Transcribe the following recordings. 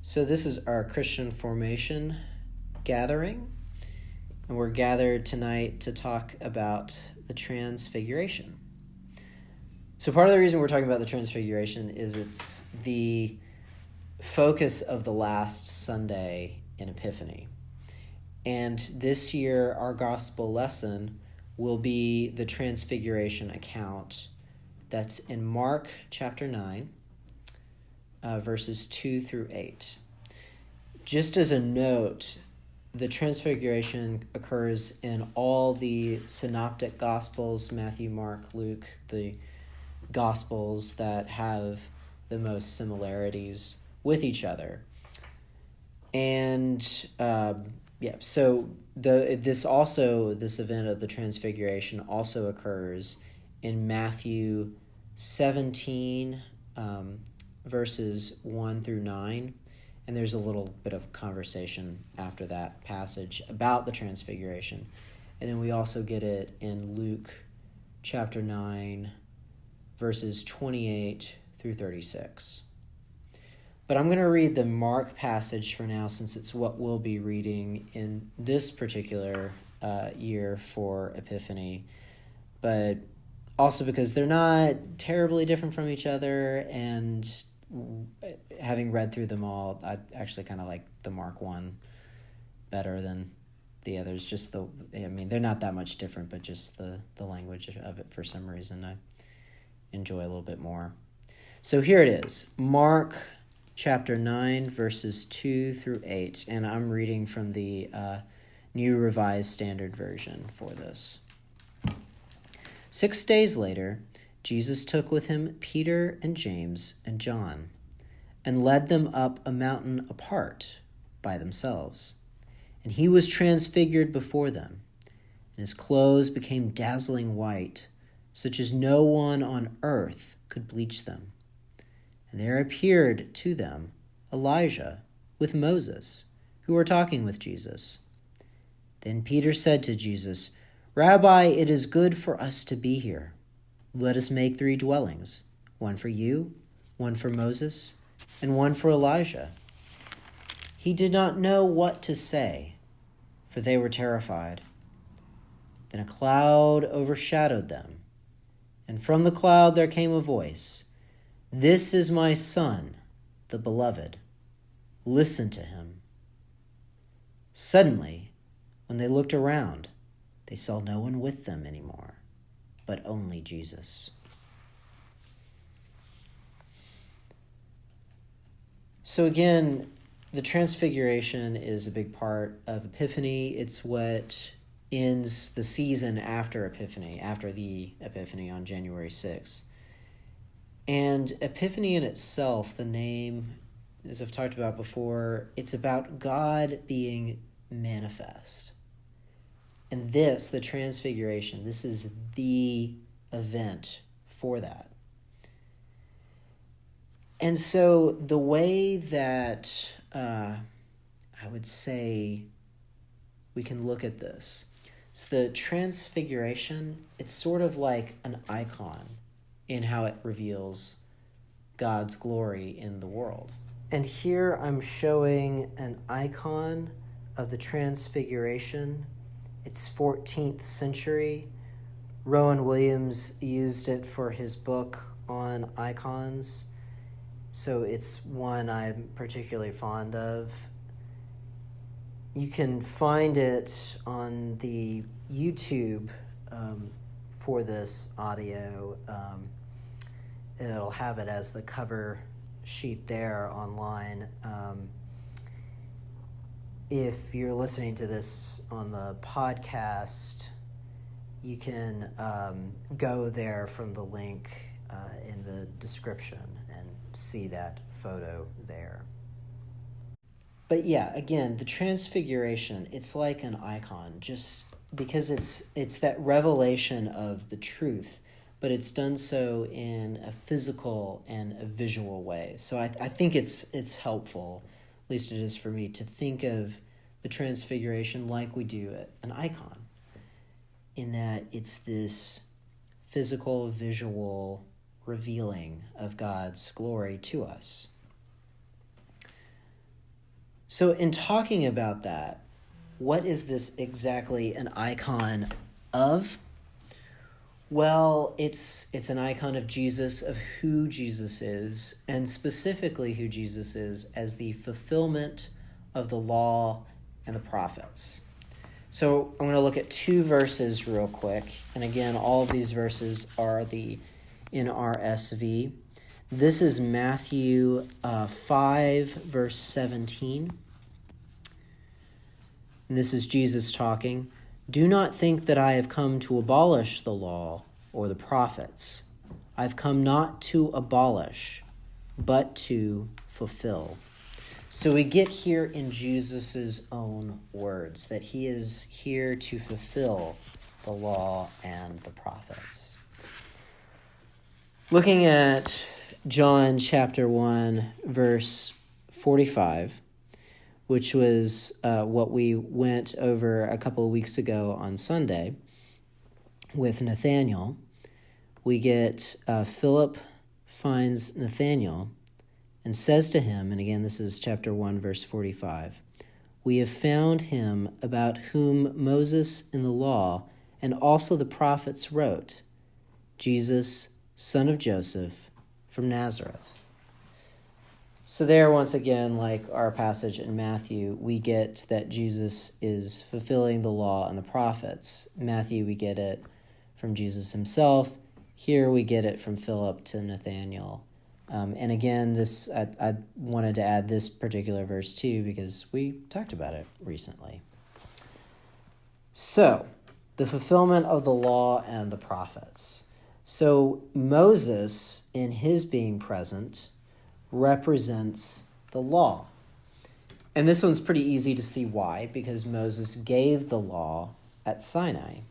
So this is our Christian formation gathering, and we're gathered tonight to talk about the Transfiguration. So part of the reason we're talking about the Transfiguration is it's the focus of the last Sunday in Epiphany. And this year, our gospel lesson will be the Transfiguration account that's in Mark chapter 9, verses 2 through 8. Just as a note, the Transfiguration occurs in all the synoptic gospels, Matthew, Mark, Luke, the gospels that have the most similarities with each other. And so this event of the Transfiguration also occurs in Matthew 17, verses 1 through 9. And there's a little bit of conversation after that passage about the Transfiguration. And then we also get it in Luke chapter 9, verses 28 through 36. But I'm going to read the Mark passage for now, since it's what we'll be reading in this particular year for Epiphany. But also because they're not terribly different from each other, and having read through them all, I actually kind of like the Mark one better than the others. They're not that much different, but just the language of it, for some reason, I enjoy a little bit more. So here it is, Mark chapter 9, verses 2 through 8, and I'm reading from the New Revised Standard Version for this. 6 days later, Jesus took with him Peter and James and John and led them up a mountain apart by themselves. And he was transfigured before them, and his clothes became dazzling white, such as no one on earth could bleach them. And there appeared to them Elijah with Moses, who were talking with Jesus. Then Peter said to Jesus, "Rabbi, it is good for us to be here. Let us make 3 dwellings, one for you, one for Moses, and one for Elijah." He did not know what to say, for they were terrified. Then a cloud overshadowed them, and from the cloud there came a voice, "This is my Son, the Beloved. Listen to him." Suddenly, when they looked around, they saw no one with them anymore, but only Jesus. So again, the Transfiguration is a big part of Epiphany. It's what ends the season after Epiphany, after the Epiphany on January 6th. And Epiphany in itself, the name, as I've talked about before, it's about God being manifest. And this, the Transfiguration, this is the event for that. And so the way that I would say we can look at this, so the Transfiguration, it's sort of like an icon in how it reveals God's glory in the world. And here I'm showing an icon of the Transfiguration. It's 14th century. Rowan Williams used it for his book on icons, so it's one I'm particularly fond of. You can find it on the YouTube for this audio. And it'll have it as the cover sheet there online. If you're listening to this on the podcast, you can go there from the link in the description and see that photo there. But yeah, again, the Transfiguration, it's like an icon, just because it's that revelation of the truth, but it's done so in a physical and a visual way. So I think it's helpful, at least it is for me, to think of the Transfiguration like we do an icon, in that it's this physical, visual revealing of God's glory to us. So in talking about that, what is this exactly an icon of? Well, it's an icon of Jesus, of who Jesus is, and specifically who Jesus is as the fulfillment of the law and the prophets. So I'm going to look at 2 verses real quick. And again, all of these verses are the NRSV. This is Matthew 5, verse 17. And this is Jesus talking. Do not think that I have come to abolish the law or the prophets. I've come not to abolish, but to fulfill. So we get here in Jesus' own words that he is here to fulfill the law and the prophets. Looking at John chapter 1, verse 45, which was what we went over a couple of weeks ago on Sunday with Nathanael, we get Philip finds Nathanael and says to him, and again, this is chapter 1, verse 45, we have found him about whom Moses in the law and also the prophets wrote, Jesus, son of Joseph, from Nazareth. So there, once again, like our passage in Matthew, we get that Jesus is fulfilling the law and the prophets. Matthew, we get it from Jesus himself. Here we get it from Philip to Nathanael. And again, this I wanted to add this particular verse too because we talked about it recently. So, the fulfillment of the law and the prophets. So Moses, in his being present, represents the law. And this one's pretty easy to see why, because Moses gave the law at Sinai.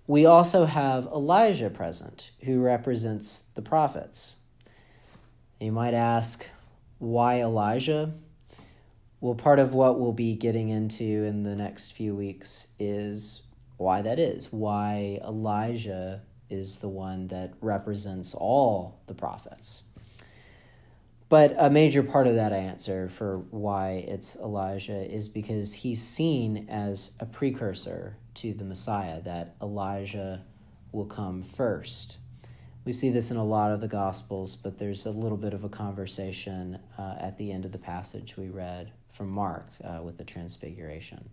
We also have Elijah present, who represents the prophets. You might ask, why Elijah? Well, part of what we'll be getting into in the next few weeks is why that is, why Elijah is the one that represents all the prophets. But a major part of that answer for why it's Elijah is because he's seen as a precursor to the Messiah, that Elijah will come first. We see this in a lot of the Gospels, but there's a little bit of a conversation at the end of the passage we read from Mark with the Transfiguration.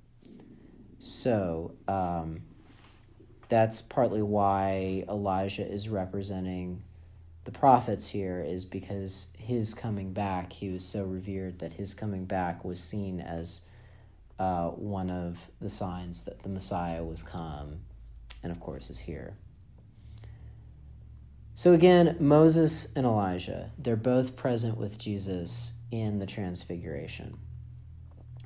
So that's partly why Elijah is representing the prophets here, is because his coming back, he was so revered that his coming back was seen as one of the signs that the Messiah was come, and of course is here. So again, Moses and Elijah, they're both present with Jesus in the Transfiguration.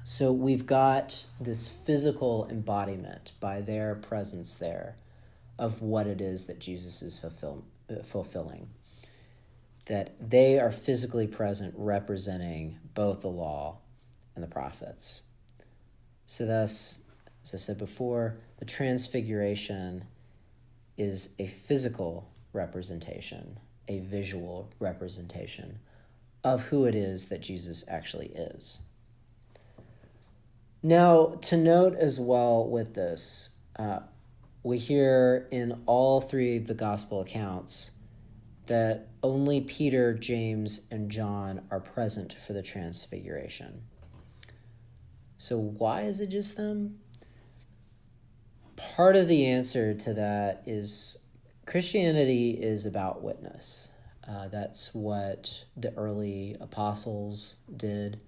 So we've got this physical embodiment by their presence there of what it is that Jesus is fulfilling. That they are physically present representing both the law and the prophets. So thus, as I said before, the Transfiguration is a physical representation, a visual representation of who it is that Jesus actually is. Now, to note as well with this, we hear in all 3 of the gospel accounts that only Peter, James, and John are present for the Transfiguration. So why is it just them? Part of the answer to that is Christianity is about witness. That's what the early apostles did.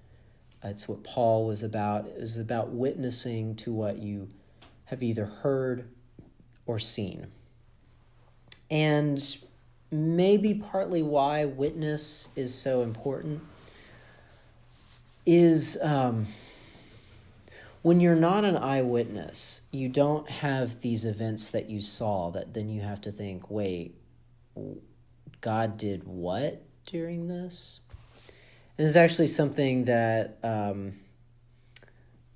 It's what Paul was about. It was about witnessing to what you have either heard or seen. And maybe partly why witness is so important is when you're not an eyewitness, you don't have these events that you saw that then you have to think, wait, God did what during this? And this is actually something that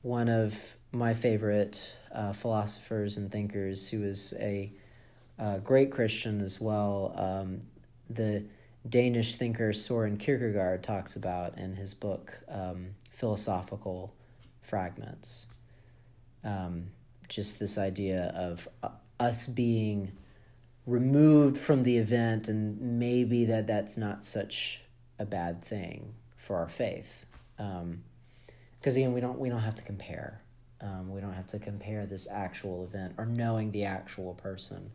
one of my favorite philosophers and thinkers, who is a great Christian as well, the Danish thinker Soren Kierkegaard talks about in his book, Philosophical Fragments. Just this idea of us being removed from the event, and maybe that's not such a bad thing for our faith. Because again, we don't have to compare. We don't have to compare this actual event or knowing the actual person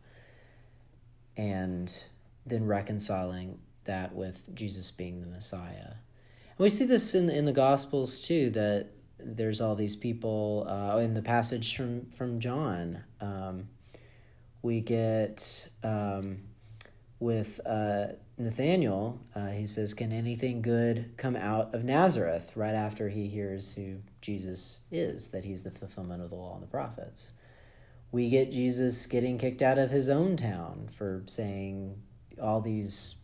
and then reconciling that with Jesus being the Messiah. And we see this in the Gospels too, that there's all these people in the passage from John. We get with Nathaniel, he says, "Can anything good come out of Nazareth?" right after he hears who Jesus is, that he's the fulfillment of the law and the prophets. We get Jesus getting kicked out of his own town for saying all these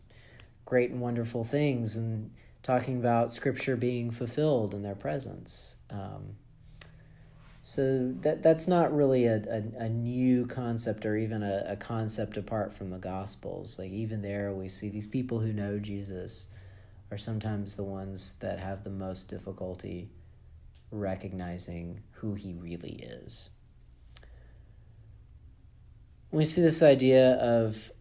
great and wonderful things and talking about Scripture being fulfilled in their presence. So that's not really a new concept, or even a concept apart from the Gospels. Like, even there we see these people who know Jesus are sometimes the ones that have the most difficulty recognizing who he really is. We see this idea of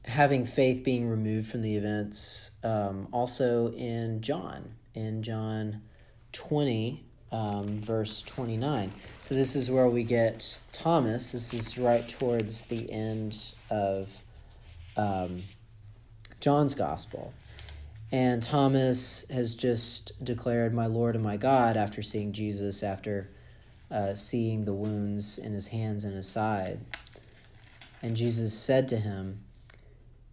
having faith being removed from the events also in John 20, verse 29. So this is where we get Thomas. This is right towards the end of John's gospel. And Thomas has just declared, "My Lord and my God," after seeing Jesus, after seeing the wounds in his hands and his side. And Jesus said to him,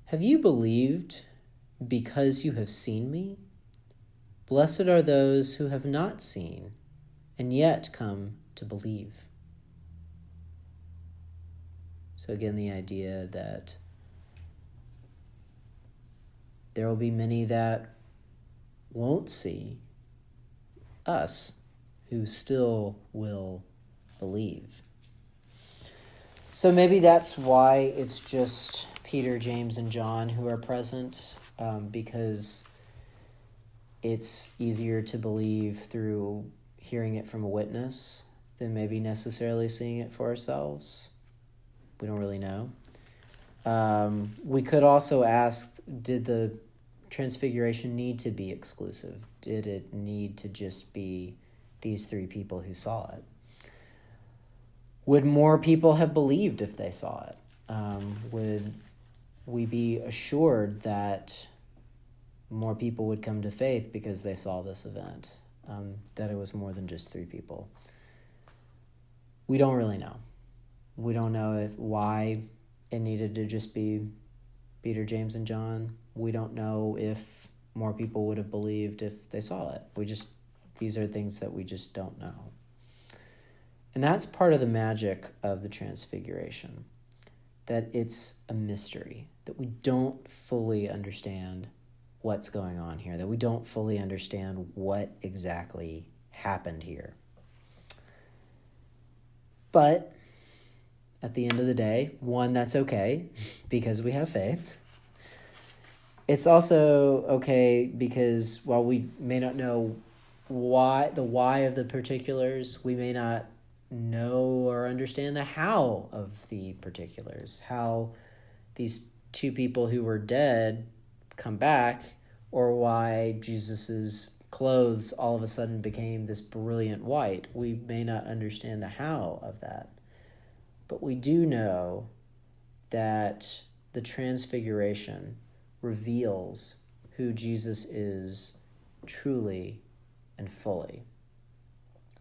"Have you believed because you have seen me? Blessed are those who have not seen and yet come to believe." So again, the idea that there will be many that won't see us, who still will believe. So maybe that's why it's just Peter, James, and John who are present, because it's easier to believe through hearing it from a witness than maybe necessarily seeing it for ourselves. We don't really know. We could also ask, did the Transfiguration need to be exclusive? Did it need to just be these three people who saw it? Would more people have believed if they saw it? Would we be assured that more people would come to faith because they saw this event, that it was more than just three people? We don't really know. We don't know why it needed to just be Peter, James, and John. We don't know if more people would have believed if they saw it. These are things that we just don't know. And that's part of the magic of the Transfiguration, that it's a mystery, that we don't fully understand what's going on here, that we don't fully understand what exactly happened here. But at the end of the day, one, that's okay because we have faith. It's also okay because while we may not know why of the particulars, we may not know or understand the how of the particulars, how these two people who were dead come back, or why Jesus's clothes all of a sudden became this brilliant white. We may not understand the how of that, but we do know that the Transfiguration reveals who Jesus is truly and fully,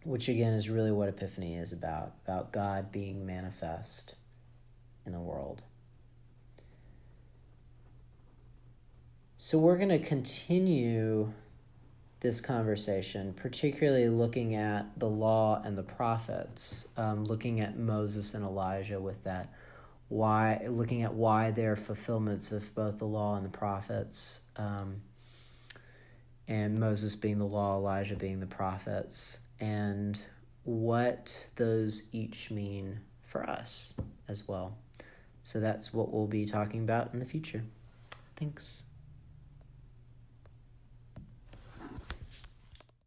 which again is really what Epiphany is about God being manifest in the world. So we're going to continue this conversation, particularly looking at the law and the prophets, looking at Moses and Elijah with that, looking at why they're fulfillments of both the law and the prophets, and Moses being the law, Elijah being the prophets, and what those each mean for us as well. So that's what we'll be talking about in the future. Thanks.